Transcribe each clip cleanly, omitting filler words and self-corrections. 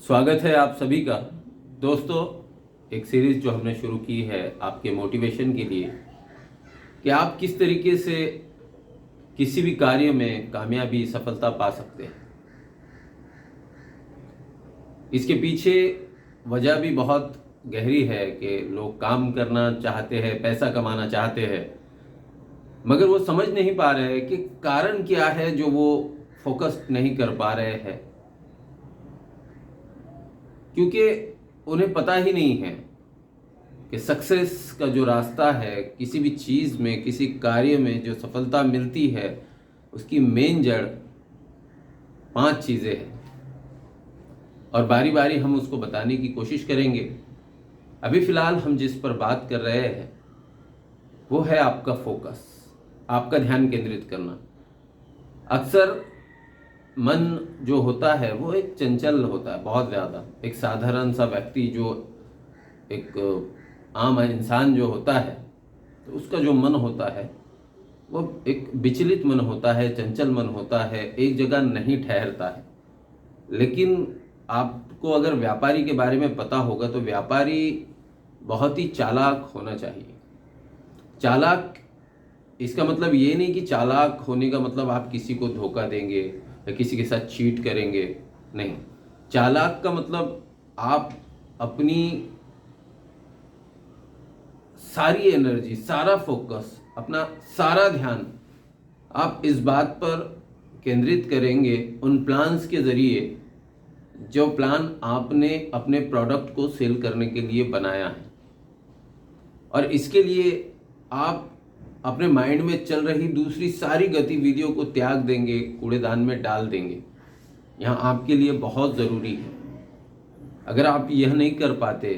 स्वागत है आप सभी का। दोस्तों, एक सीरीज जो हमने शुरू की है आपके मोटिवेशन के लिए कि आप किस तरीके से किसी भी कार्य में कामयाबी सफलता पा सकते हैं। इसके पीछे वजह भी बहुत गहरी है कि लोग काम करना चाहते हैं, पैसा कमाना चाहते हैं, मगर वो समझ नहीं पा रहे हैं कि कारण क्या है जो वो फोकस नहीं कर पा रहे हैं, क्योंकि उन्हें पता ही नहीं है कि सक्सेस का जो रास्ता है, किसी भी चीज़ में, किसी कार्य में जो सफलता मिलती है, उसकी मेन जड़ 5 चीज़ें हैं और बारी बारी हम उसको बताने की कोशिश करेंगे। अभी फ़िलहाल हम जिस पर बात कर रहे हैं वो है आपका फोकस, आपका ध्यान केंद्रित करना। अक्सर मन जो होता है वो एक चंचल होता है, बहुत ज़्यादा। एक साधारण सा व्यक्ति जो एक आम इंसान जो होता है, तो उसका जो मन होता है वो एक विचलित मन होता है, चंचल मन होता है, एक जगह नहीं ठहरता है। लेकिन आपको अगर व्यापारी के बारे में पता होगा तो व्यापारी बहुत ही चालाक होना चाहिए। चालाक इसका मतलब ये नहीं कि चालाक होने का मतलब आप किसी को धोखा देंगे या किसी के साथ चीट करेंगे, नहीं। चालाक का मतलब आप अपनी सारी एनर्जी, सारा फोकस, अपना सारा ध्यान आप इस बात पर केंद्रित करेंगे, उन प्लान्स के ज़रिए जो प्लान आपने अपने प्रोडक्ट को सेल करने के लिए बनाया है। और इसके लिए आप अपने माइंड में चल रही दूसरी सारी गतिविधियों को त्याग देंगे, कूड़ेदान में डाल देंगे। यहाँ आपके लिए बहुत ज़रूरी है। अगर आप यह नहीं कर पाते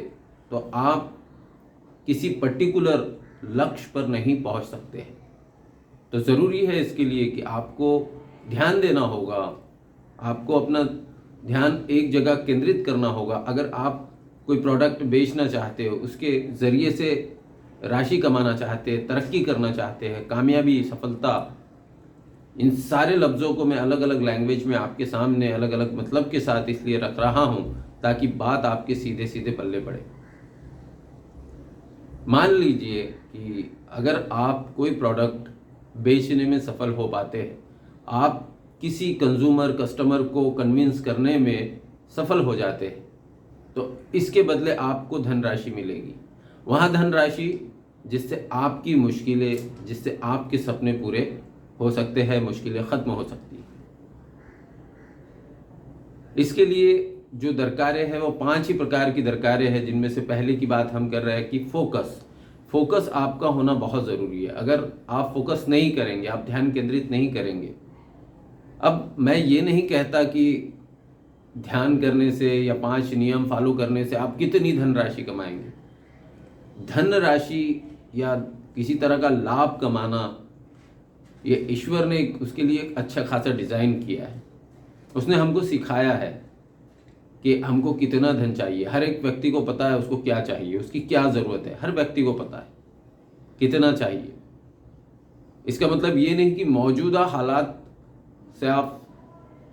तो आप किसी पर्टिकुलर लक्ष्य पर नहीं पहुँच सकते हैं। तो ज़रूरी है इसके लिए कि आपको ध्यान देना होगा, आपको अपना ध्यान एक जगह केंद्रित करना होगा। अगर आप कोई प्रोडक्ट बेचना चाहते हो, उसके ज़रिए से राशि कमाना चाहते हैं, तरक्की करना चाहते हैं, कामयाबी, सफलता, इन सारे लफ्ज़ों को मैं अलग अलग लैंग्वेज में आपके सामने अलग अलग मतलब के साथ इसलिए रख रहा हूँ ताकि बात आपके सीधे सीधे पल्ले पड़े। मान लीजिए कि अगर आप कोई प्रोडक्ट बेचने में सफल हो पाते हैं, आप किसी कस्टमर को कन्विंस करने में सफल हो जाते हैं, तो इसके बदले आपको धनराशि मिलेगी। वहाँ धनराशि जिससे आपकी मुश्किलें, जिससे आपके सपने पूरे हो सकते हैं, मुश्किलें ख़त्म हो सकती हैं। इसके लिए जो दरकारें हैं वो 5 ही प्रकार की दरकारें हैं, जिनमें से पहले की बात हम कर रहे हैं कि फोकस आपका होना बहुत ज़रूरी है। अगर आप फोकस नहीं करेंगे, आप ध्यान केंद्रित नहीं करेंगे, अब मैं ये नहीं कहता कि ध्यान करने से या 5 नियम फॉलो करने से आप कितनी धनराशि कमाएंगे। धनराशि या किसी तरह का लाभ कमाना, ये ईश्वर ने उसके लिए एक अच्छा खासा डिज़ाइन किया है। उसने हमको सिखाया है कि हमको कितना धन चाहिए। हर एक व्यक्ति को पता है उसको क्या चाहिए, उसकी क्या ज़रूरत है। हर व्यक्ति को पता है कितना चाहिए। इसका मतलब ये नहीं कि मौजूदा हालात से आप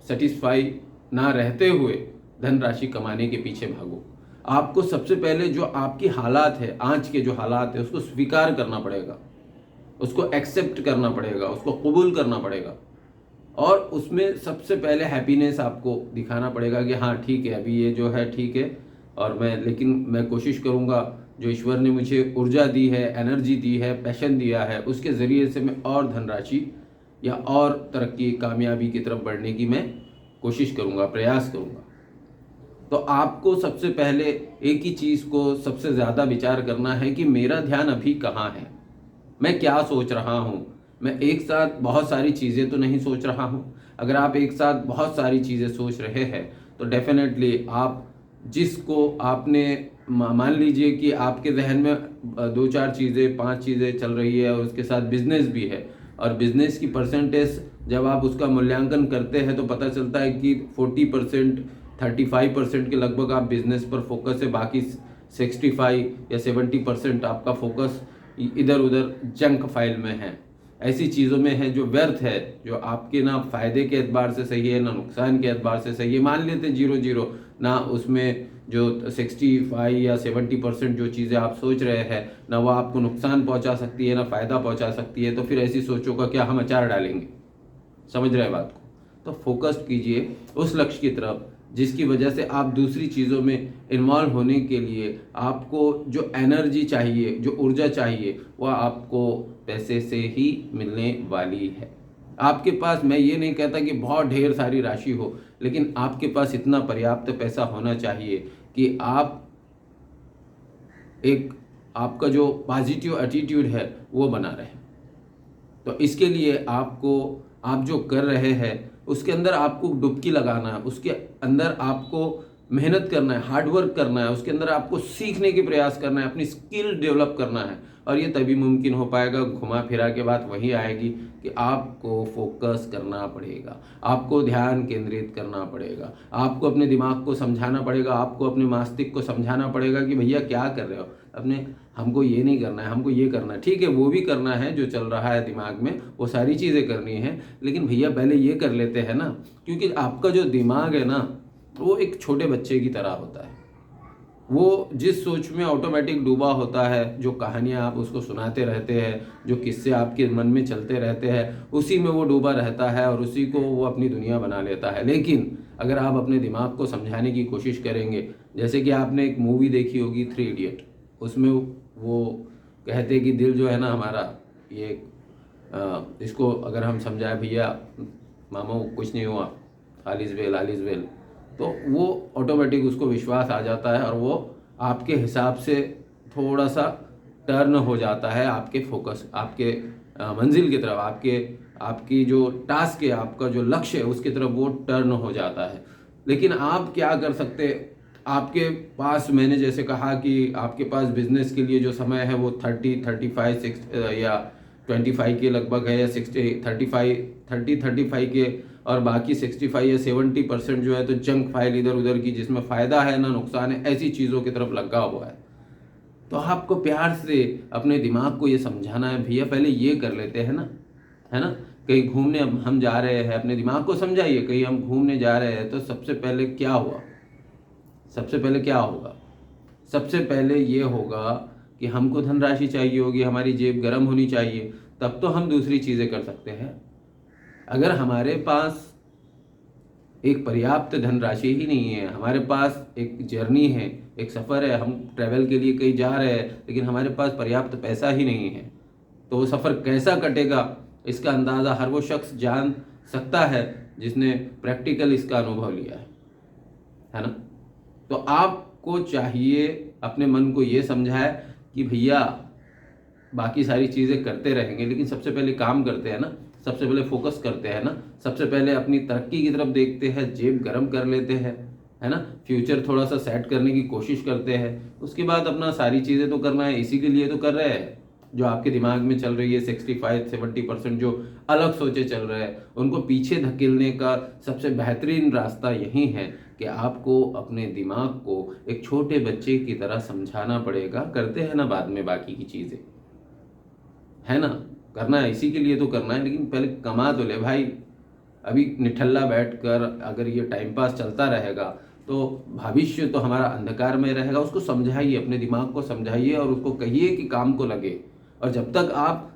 सेटिस्फाई ना रहते हुए धनराशि कमाने के पीछे भागो। आपको सबसे पहले जो आपकी हालात है, आज के जो हालात है, उसको स्वीकार करना पड़ेगा, उसको एक्सेप्ट करना पड़ेगा, उसको कबूल करना पड़ेगा। और उसमें सबसे पहले हैप्पीनेस आपको दिखाना पड़ेगा कि हाँ ठीक है, अभी ये जो है ठीक है, और लेकिन मैं कोशिश करूँगा, जो ईश्वर ने मुझे ऊर्जा दी है, एनर्जी दी है, पैशन दिया है, उसके ज़रिए से मैं और धनराशि या और तरक्की, कामयाबी की तरफ बढ़ने की मैं कोशिश करूँगा, प्रयास करूँगा। तो आपको सबसे पहले एक ही चीज़ को सबसे ज़्यादा विचार करना है कि मेरा ध्यान अभी कहाँ है, मैं क्या सोच रहा हूँ। मैं एक साथ बहुत सारी चीज़ें तो नहीं सोच रहा हूँ। अगर आप एक साथ बहुत सारी चीज़ें सोच रहे हैं तो डेफिनेटली आप जिसको आपने मान लीजिए कि आपके जहन में 2-4 चीज़ें, 5 चीज़ें चल रही है और उसके साथ बिजनेस भी है, और बिजनेस की परसेंटेज जब आप उसका मूल्यांकन करते हैं तो पता चलता है कि 40%, 35% के लगभग आप बिजनेस पर फोकस है, बाकी 65 या 70% आपका फोकस इधर उधर जंक फाइल में है। ऐसी चीज़ों में है जो व्यर्थ है, जो आपके ना फायदे के एतबार से सही है ना नुकसान के एतबार से सही है। मान लेते 0-0 ना, उसमें जो 65 या 70% जो चीज़ें आप सोच रहे हैं ना वो आपको नुकसान पहुंचा सकती है ना फ़ायदा पहुंचा सकती है, तो फिर ऐसी सोचों का क्या हम अचार डालेंगे? समझ रहे हैं बात को? तो फोकस्ड कीजिए उस लक्ष्य की तरफ जिसकी वजह से आप दूसरी चीज़ों में इन्वॉल्व होने के लिए आपको जो एनर्जी चाहिए, जो ऊर्जा चाहिए, वह आपको पैसे से ही मिलने वाली है। आपके पास, मैं ये नहीं कहता कि बहुत ढेर सारी राशि हो, लेकिन आपके पास इतना पर्याप्त पैसा होना चाहिए कि आप एक, आपका जो पॉजिटिव एटीट्यूड है वो बना रहे। तो इसके लिए आपको, आप जो कर रहे हैं उसके अंदर आपको डुबकी लगाना है, उसके अंदर आपको मेहनत करना है, हार्डवर्क करना है, उसके अंदर आपको सीखने की प्रयास करना है, अपनी स्किल डेवलप करना है। और ये तभी मुमकिन हो पाएगा, घुमा फिरा के बात वही आएगी कि आपको फोकस करना पड़ेगा, आपको ध्यान केंद्रित करना पड़ेगा, आपको अपने दिमाग को समझाना पड़ेगा, आपको अपने मस्तिष्क को समझाना पड़ेगा कि भैया क्या कर रहे हो, अपने, हमको ये नहीं करना है, हमको ये करना है। ठीक है, वो भी करना है जो चल रहा है दिमाग में, वो सारी चीज़ें करनी है, लेकिन भैया पहले ये कर लेते हैं ना, क्योंकि आपका जो दिमाग है ना वो एक छोटे बच्चे की तरह होता है। वो जिस सोच में ऑटोमेटिक डूबा होता है, जो कहानियाँ आप उसको सुनाते रहते हैं, जो किस्से आपके मन में चलते रहते हैं, उसी में वो डूबा रहता है और उसी को वो अपनी दुनिया बना लेता है। लेकिन अगर आप अपने दिमाग को समझाने की कोशिश करेंगे, जैसे कि आपने एक मूवी देखी होगी 3 इडियट, उसमें वो कहते कि दिल जो है ना हमारा, ये इसको अगर हम समझाए भैया मामू कुछ नहीं हुआ, ऑल इज़ वेल, तो वो ऑटोमेटिक उसको विश्वास आ जाता है और वो आपके हिसाब से थोड़ा सा टर्न हो जाता है आपके फोकस, आपके मंजिल की तरफ, आपकी जो टास्क है, आपका जो लक्ष्य है उसकी तरफ वो टर्न हो जाता है। लेकिन आप क्या कर सकते, आपके पास, मैंने जैसे कहा कि आपके पास बिजनेस के लिए जो समय है वो 30-35 या 25 के लगभग है, या 30-35 के, और बाकी 65 या 70% जो है तो जंक फाइल इधर उधर की, जिसमें फ़ायदा है ना नुकसान है, ऐसी चीज़ों की तरफ लगा हुआ है। तो आपको प्यार से अपने दिमाग को ये समझाना है, भैया पहले ये कर लेते हैं ना, है ना। कहीं घूमने हम जा रहे हैं, अपने दिमाग को समझाइए, कहीं हम घूमने जा रहे हैं तो सबसे पहले क्या हुआ, सबसे पहले क्या होगा, सबसे पहले ये होगा कि हमको धनराशि चाहिए होगी, हमारी जेब गर्म होनी चाहिए, तब तो हम दूसरी चीज़ें कर सकते हैं। अगर हमारे पास एक पर्याप्त धनराशि ही नहीं है, हमारे पास एक जर्नी है, एक सफ़र है, हम ट्रैवल के लिए कहीं जा रहे हैं, लेकिन हमारे पास पर्याप्त पैसा ही नहीं है, तो वो सफ़र कैसा कटेगा इसका अंदाज़ा हर वो शख्स जान सकता है जिसने प्रैक्टिकल इसका अनुभव लिया है ना। तो आपको चाहिए अपने मन को ये समझाए कि भैया बाकी सारी चीज़ें करते रहेंगे, लेकिन सबसे पहले काम करते हैं ना, सबसे पहले फोकस करते हैं ना, सबसे पहले अपनी तरक्की की तरफ देखते हैं, जेब गर्म कर लेते हैं, है ना, फ्यूचर थोड़ा सा सेट करने की कोशिश करते हैं, उसके बाद अपना सारी चीज़ें तो करना है, इसी के लिए तो कर रहे हैं। जो आपके दिमाग में चल रही है 65-70% जो अलग सोचे चल रहे हैं, उनको पीछे धकेलने का सबसे बेहतरीन रास्ता यही है कि आपको अपने दिमाग को एक छोटे बच्चे की तरह समझाना पड़ेगा। करते हैं ना बाद में बाकी की चीज़ें, है ना, करना है इसी के लिए तो करना है, लेकिन पहले कमा तो ले भाई। अभी निठल्ला बैठकर अगर ये टाइम पास चलता रहेगा तो भविष्य तो हमारा अंधकार में रहेगा। उसको समझाइए, अपने दिमाग को समझाइए और उसको कहिए कि काम को लगे। और जब तक आप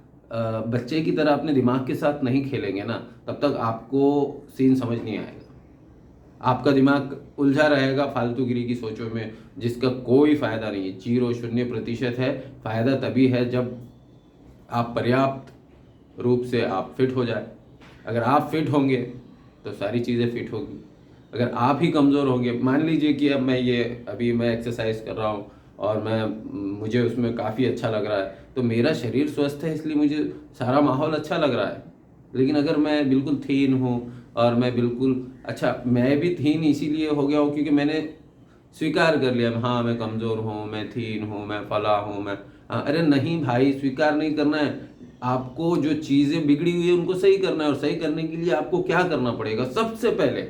बच्चे की तरह अपने दिमाग के साथ नहीं खेलेंगे ना, तब तक आपको सीन समझ नहीं आएगा। आपका दिमाग उलझा रहेगा फालतूगिरी की सोचों में, जिसका कोई फ़ायदा नहीं है, 0-0% है। फ़ायदा तभी है जब आप पर्याप्त रूप से आप फिट हो जाए। अगर आप फिट होंगे तो सारी चीज़ें फिट होगी। अगर आप ही कमज़ोर होंगे, मान लीजिए कि अब अभी मैं एक्सरसाइज कर रहा हूँ और मुझे उसमें काफ़ी अच्छा लग रहा है, तो मेरा शरीर स्वस्थ है इसलिए मुझे सारा माहौल अच्छा लग रहा है। लेकिन अगर मैं बिल्कुल थीन हूँ और मैं बिल्कुल, अच्छा मैं भी थीन इसीलिए हो गया हूँ क्योंकि मैंने स्वीकार कर लिया, हाँ मैं कमज़ोर हूँ, मैं थीन हूँ, मैं फला हूँ, मैं अरे नहीं भाई, स्वीकार नहीं करना है। आपको जो चीज़ें बिगड़ी हुई है उनको सही करना है, और सही करने के लिए आपको क्या करना पड़ेगा, सबसे पहले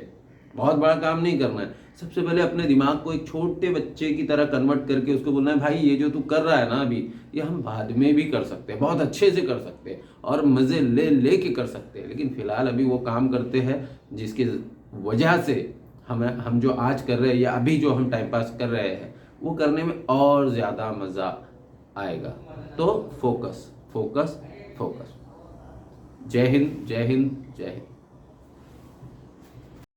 बहुत बड़ा काम नहीं करना है। सबसे पहले अपने दिमाग को एक छोटे बच्चे की तरह कन्वर्ट करके उसको बोलना है, भाई ये जो तू कर रहा है ना अभी, ये हम बाद में भी कर सकते हैं, बहुत अच्छे से कर सकते हैं और मज़े ले के कर सकते हैं। लेकिन फ़िलहाल अभी वो काम करते हैं जिसकी वजह से हम जो आज कर रहे हैं या अभी जो हम टाइम पास कर रहे हैं वो करने में और ज़्यादा मज़ा आएगा। तो फोकस फोकस फोकस। जय हिंद, जय हिंद, जय हिंद।